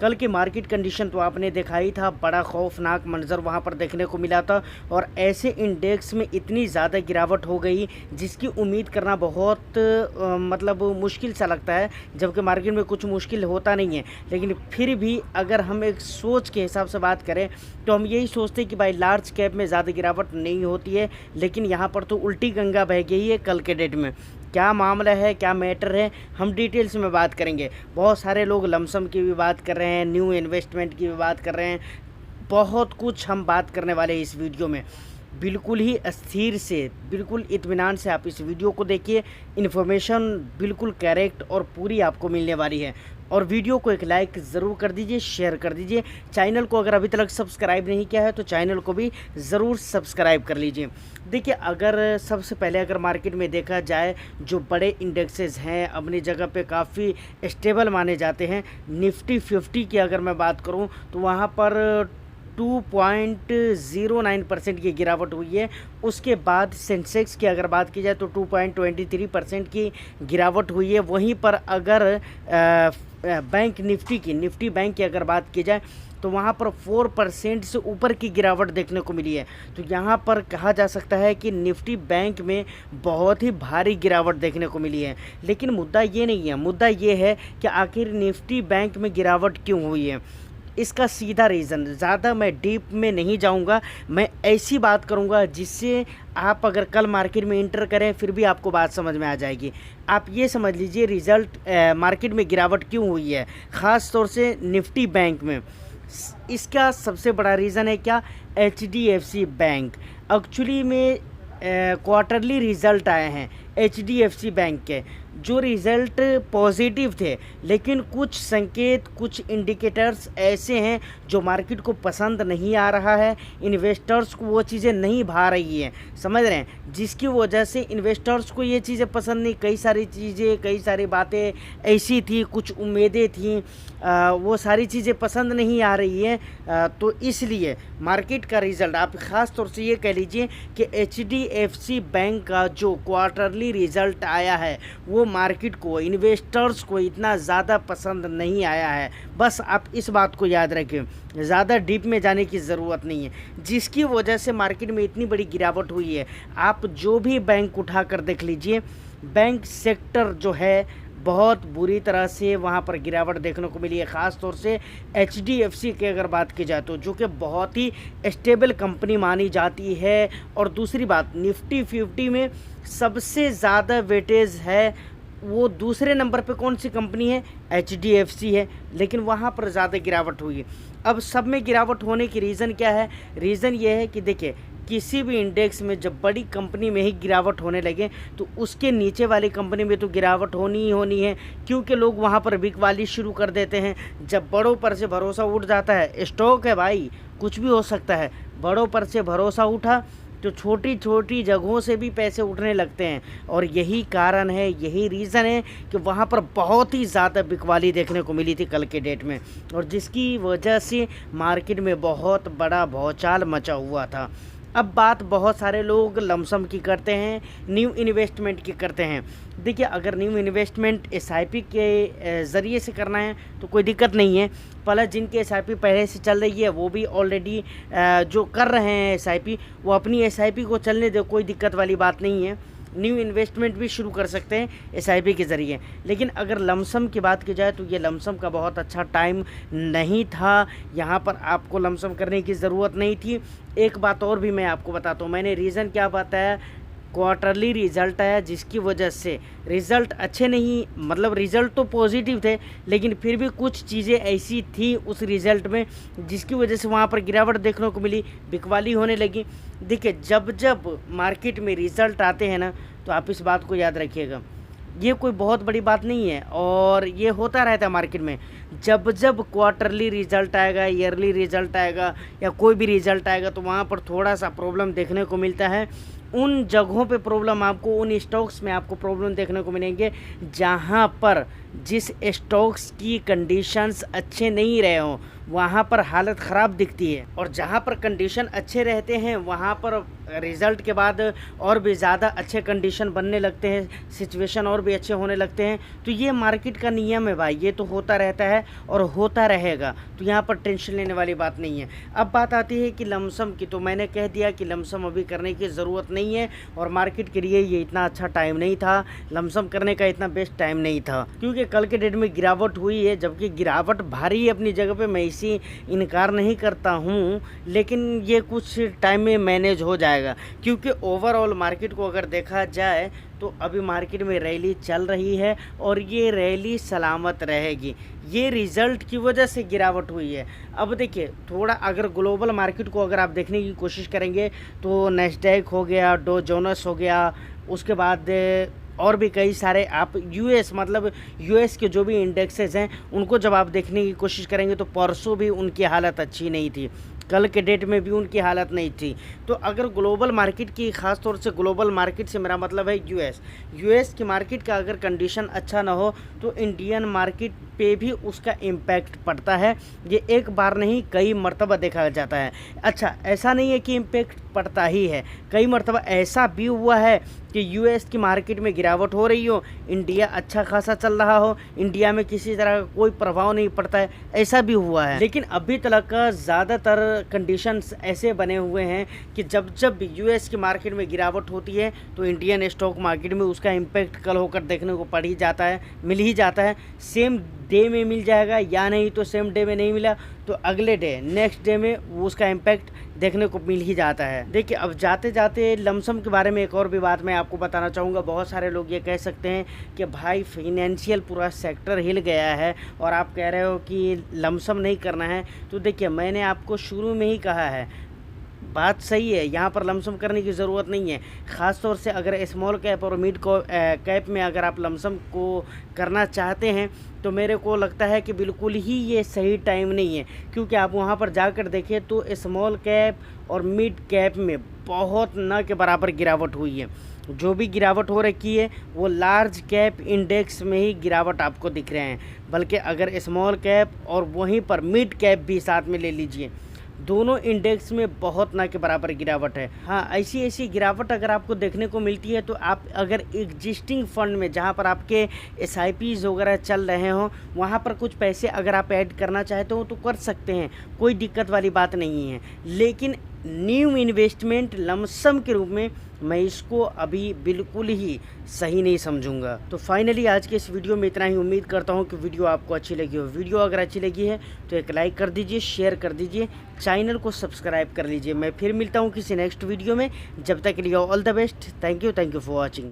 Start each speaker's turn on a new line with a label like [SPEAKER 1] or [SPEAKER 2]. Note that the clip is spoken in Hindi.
[SPEAKER 1] कल की मार्केट कंडीशन तो आपने देखा ही था, बड़ा खौफनाक मंजर वहाँ पर देखने को मिला था और ऐसे इंडेक्स में इतनी ज़्यादा गिरावट हो गई जिसकी उम्मीद करना बहुत मतलब मुश्किल सा लगता है, जबकि मार्केट में कुछ मुश्किल होता नहीं है। लेकिन फिर भी अगर हम एक सोच के हिसाब से बात करें तो हम यही सोचते हैं कि भाई लार्ज कैप में ज़्यादा गिरावट नहीं होती है, लेकिन यहाँ पर तो उल्टी गंगा बह गई है कल के डेट में। क्या मामला है, क्या मैटर है, हम डिटेल्स में बात करेंगे। बहुत सारे लोग लमसम की भी बात कर रहे हैं, न्यू इन्वेस्टमेंट की भी बात कर रहे हैं, बहुत कुछ हम बात करने वाले हैं इस वीडियो में। बिल्कुल ही अस्थिर से, बिल्कुल इत्मीनान से आप इस वीडियो को देखिए। इन्फॉर्मेशन बिल्कुल करेक्ट और पूरी आपको मिलने वाली है। और वीडियो को एक लाइक ज़रूर कर दीजिए, शेयर कर दीजिए। चैनल को अगर अभी तक सब्सक्राइब नहीं किया है तो चैनल को भी ज़रूर सब्सक्राइब कर लीजिए। देखिए, अगर सबसे पहले अगर मार्केट में देखा जाए, जो बड़े इंडेक्सेस हैं अपनी जगह पे काफ़ी स्टेबल माने जाते हैं। निफ्टी 50 की अगर मैं बात करूं तो वहां पर 2.09% की गिरावट हुई है। उसके बाद सेंसेक्स की अगर बात की जाए तो 2.23% की गिरावट हुई है। वहीं पर अगर बैंक निफ्टी बैंक की अगर बात की जाए तो वहाँ पर 4% से ऊपर की गिरावट देखने को मिली है। तो यहाँ पर कहा जा सकता है कि निफ्टी बैंक में बहुत ही भारी गिरावट देखने को मिली है। लेकिन मुद्दा ये नहीं है, मुद्दा ये है कि आखिर निफ्टी बैंक में गिरावट क्यों हुई है। इसका सीधा रीज़न, ज़्यादा मैं डीप में नहीं जाऊंगा, मैं ऐसी बात करूंगा जिससे आप अगर कल मार्केट में इंटर करें फिर भी आपको बात समझ में आ जाएगी। आप ये समझ लीजिए रिज़ल्ट मार्केट में गिरावट क्यों हुई है, ख़ास तौर से निफ्टी बैंक में। इसका सबसे बड़ा रीज़न है क्या, HDFC बैंक। एक्चुअली में क्वार्टरली रिज़ल्ट आए हैं HDFC बैंक के, जो रिज़ल्ट पॉजिटिव थे, लेकिन कुछ संकेत, कुछ इंडिकेटर्स ऐसे हैं जो मार्केट को पसंद नहीं आ रहा है। इन्वेस्टर्स को वो चीज़ें नहीं भा रही हैं, समझ रहे हैं, जिसकी वजह से इन्वेस्टर्स को ये चीज़ें पसंद नहीं। कई सारी चीज़ें, कई सारी बातें ऐसी थी, कुछ उम्मीदें थी, वो सारी चीज़ें पसंद नहीं आ रही हैं। तो इसलिए मार्केट का रिज़ल्ट, आप ख़ास तौर से ये कह लीजिए कि HDFC बैंक का जो क्वार्टरली रिज़ल्ट आया है वो मार्केट को, इन्वेस्टर्स को इतना ज़्यादा पसंद नहीं आया है। बस आप इस बात को याद रखें, ज़्यादा डीप में जाने की ज़रूरत नहीं है, जिसकी वजह से मार्केट में इतनी बड़ी गिरावट हुई है। आप जो भी बैंक उठा कर देख लीजिए, बैंक सेक्टर जो है बहुत बुरी तरह से वहाँ पर गिरावट देखने को मिली है। ख़ास तौर से HDFC की अगर बात की जाए तो, जो कि बहुत ही स्टेबल कंपनी मानी जाती है। और दूसरी बात, निफ्टी 50 में सबसे ज़्यादा वेटेज है, वो दूसरे नंबर पे कौन सी कंपनी है, HDFC है, लेकिन वहाँ पर ज़्यादा गिरावट हुई है। अब सब में गिरावट होने की रीज़न क्या है, रीज़न ये है कि देखिए, किसी भी इंडेक्स में जब बड़ी कंपनी में ही गिरावट होने लगे तो उसके नीचे वाली कंपनी में तो गिरावट होनी ही होनी है, क्योंकि लोग वहाँ पर बिकवाली शुरू कर देते हैं। जब बड़ों पर से भरोसा उठ जाता है, स्टॉक है भाई, कुछ भी हो सकता है, बड़ों पर से भरोसा उठा तो छोटी छोटी जगहों से भी पैसे उठने लगते हैं। और यही कारण है, यही रीज़न है कि वहाँ पर बहुत ही ज़्यादा बिकवाली देखने को मिली थी कल के डेट में, और जिसकी वजह से मार्केट में बहुत बड़ा भौचाल मचा हुआ था। अब बात बहुत सारे लोग लमसम की करते हैं, न्यू इन्वेस्टमेंट की करते हैं। देखिए, अगर न्यू इन्वेस्टमेंट SIP के ज़रिए से करना है तो कोई दिक्कत नहीं है। प्लस जिनकी SIP पहले से चल रही है वो भी ऑलरेडी जो कर रहे हैं SIP, वो अपनी SIP को चलने दो, कोई दिक्कत वाली बात नहीं है। न्यू इन्वेस्टमेंट भी शुरू कर सकते हैं SIP के ज़रिए। लेकिन अगर लमसम की बात की जाए तो ये लमसम का बहुत अच्छा टाइम नहीं था, यहाँ पर आपको लमसम करने की ज़रूरत नहीं थी। एक बात और भी मैं आपको बताता हूँ, मैंने रीज़न क्या बताया, क्वार्टरली रिज़ल्ट आया जिसकी वजह से रिज़ल्ट अच्छे नहीं, मतलब रिज़ल्ट तो पॉजिटिव थे, लेकिन फिर भी कुछ चीज़ें ऐसी थी उस रिज़ल्ट में जिसकी वजह से वहाँ पर गिरावट देखने को मिली, बिकवाली होने लगी। देखिए, जब जब मार्केट में रिज़ल्ट आते हैं ना, तो आप इस बात को याद रखिएगा, ये कोई बहुत बड़ी बात नहीं है और ये होता रहता है मार्केट में। जब जब क्वार्टरली रिज़ल्ट आएगा, ईयरली रिज़ल्ट आएगा या कोई भी रिज़ल्ट आएगा तो वहाँ पर थोड़ा सा प्रॉब्लम देखने को मिलता है। उन जगहों पे प्रॉब्लम आपको, उन स्टॉक्स में आपको प्रॉब्लम देखने को मिलेंगे जहाँ पर जिस स्टॉक्स की कंडीशंस अच्छे नहीं रहे हों वहाँ पर हालत ख़राब दिखती है, और जहाँ पर कंडीशन अच्छे रहते हैं वहाँ पर रिज़ल्ट के बाद और भी ज़्यादा अच्छे कंडीशन बनने लगते हैं, सिचुएशन और भी अच्छे होने लगते हैं। तो ये मार्केट का नियम है भाई, ये तो होता रहता है और होता रहेगा, तो यहाँ पर टेंशन लेने वाली बात नहीं है। अब बात आती है कि लमसम की, तो मैंने कह दिया कि लमसम अभी करने की ज़रूरत नहीं है और मार्केट के लिए ये इतना अच्छा टाइम नहीं था, लमसम करने का इतना बेस्ट टाइम नहीं था, क्योंकि कल के डेट में गिरावट हुई है, जबकि गिरावट भारी है अपनी जगह पे, मैं इसी इनकार नहीं करता हूँ, लेकिन ये कुछ टाइम में मैनेज हो जाएगा, क्योंकि ओवरऑल मार्केट को अगर देखा जाए तो अभी मार्केट में रैली चल रही है और ये रैली सलामत रहेगी। ये रिज़ल्ट की वजह से गिरावट हुई है। अब देखिए थोड़ा अगर ग्लोबल मार्केट को अगर आप देखने की कोशिश करेंगे तो नैस्डैक हो गया, डो जोनस हो गया, उसके बाद और भी कई सारे आप यूएस मतलब यूएस के जो भी इंडेक्सेस हैं उनको जब आप देखने की कोशिश करेंगे तो परसों भी उनकी हालत अच्छी नहीं थी, कल के डेट में भी उनकी हालत नहीं थी। तो अगर ग्लोबल मार्केट की, ख़ास तौर से ग्लोबल मार्केट से मेरा मतलब है यूएस की मार्केट का अगर कंडीशन अच्छा ना हो तो इंडियन मार्केट पे भी उसका इम्पैक्ट पड़ता है। ये एक बार नहीं कई मर्तबा देखा जाता है। अच्छा, ऐसा नहीं है कि इम्पैक्ट पड़ता ही है, कई मर्तबा ऐसा भी हुआ है कि यूएस की मार्केट में गिरावट हो रही हो, इंडिया अच्छा खासा चल रहा हो, इंडिया में किसी तरह का कोई प्रभाव नहीं पड़ता है, ऐसा भी हुआ है। लेकिन अभी तक का ज़्यादातर कंडीशंस ऐसे बने हुए हैं कि जब जब यूएस की मार्केट में गिरावट होती है तो इंडियन स्टॉक मार्केट में उसका इम्पैक्ट कल होकर देखने को पड़ ही जाता है, मिल ही जाता है। सेम डे में मिल जाएगा, या नहीं तो सेम डे में नहीं मिला तो अगले डे नेक्स्ट डे में उसका इम्पैक्ट देखने को मिल ही जाता है। देखिए अब जाते जाते लमसम के बारे में एक और भी बात मैं आपको बताना चाहूँगा। बहुत सारे लोग ये कह सकते हैं कि भाई फाइनेंशियल पूरा सेक्टर हिल गया है और आप कह रहे हो कि लमसम नहीं करना है। तो देखिए मैंने आपको शुरू में ही कहा है, बात सही है, यहाँ पर लमसम करने की ज़रूरत नहीं है। ख़ास तौर से अगर स्मॉल कैप और मिड कैप में अगर आप लमसम को करना चाहते हैं तो मेरे को लगता है कि बिल्कुल ही ये सही टाइम नहीं है, क्योंकि आप वहाँ पर जाकर देखें तो स्मॉल कैप और मिड कैप में बहुत न के बराबर गिरावट हुई है। जो भी गिरावट हो रखी है वो लार्ज कैप इंडेक्स में ही गिरावट आपको दिख रहे हैं, बल्कि अगर स्मॉल कैप और वहीं पर मिड कैप भी साथ में ले लीजिए, दोनों इंडेक्स में बहुत ना के बराबर गिरावट है। हाँ, ऐसी गिरावट अगर आपको देखने को मिलती है तो आप अगर एग्जिस्टिंग फंड में जहाँ पर आपके SIPs वगैरह चल रहे हों वहाँ पर कुछ पैसे अगर आप ऐड करना चाहते हो तो कर सकते हैं, कोई दिक्कत वाली बात नहीं है। लेकिन न्यू इन्वेस्टमेंट लमसम के रूप में मैं इसको अभी बिल्कुल ही सही नहीं समझूंगा। तो फाइनली आज के इस वीडियो में इतना ही। उम्मीद करता हूँ कि वीडियो आपको अच्छी लगी हो। वीडियो अगर अच्छी लगी है तो एक लाइक कर दीजिए, शेयर कर दीजिए, चैनल को सब्सक्राइब कर लीजिए। मैं फिर मिलता हूँ किसी नेक्स्ट वीडियो में, जब तक के लिए all the best. Thank you for watching.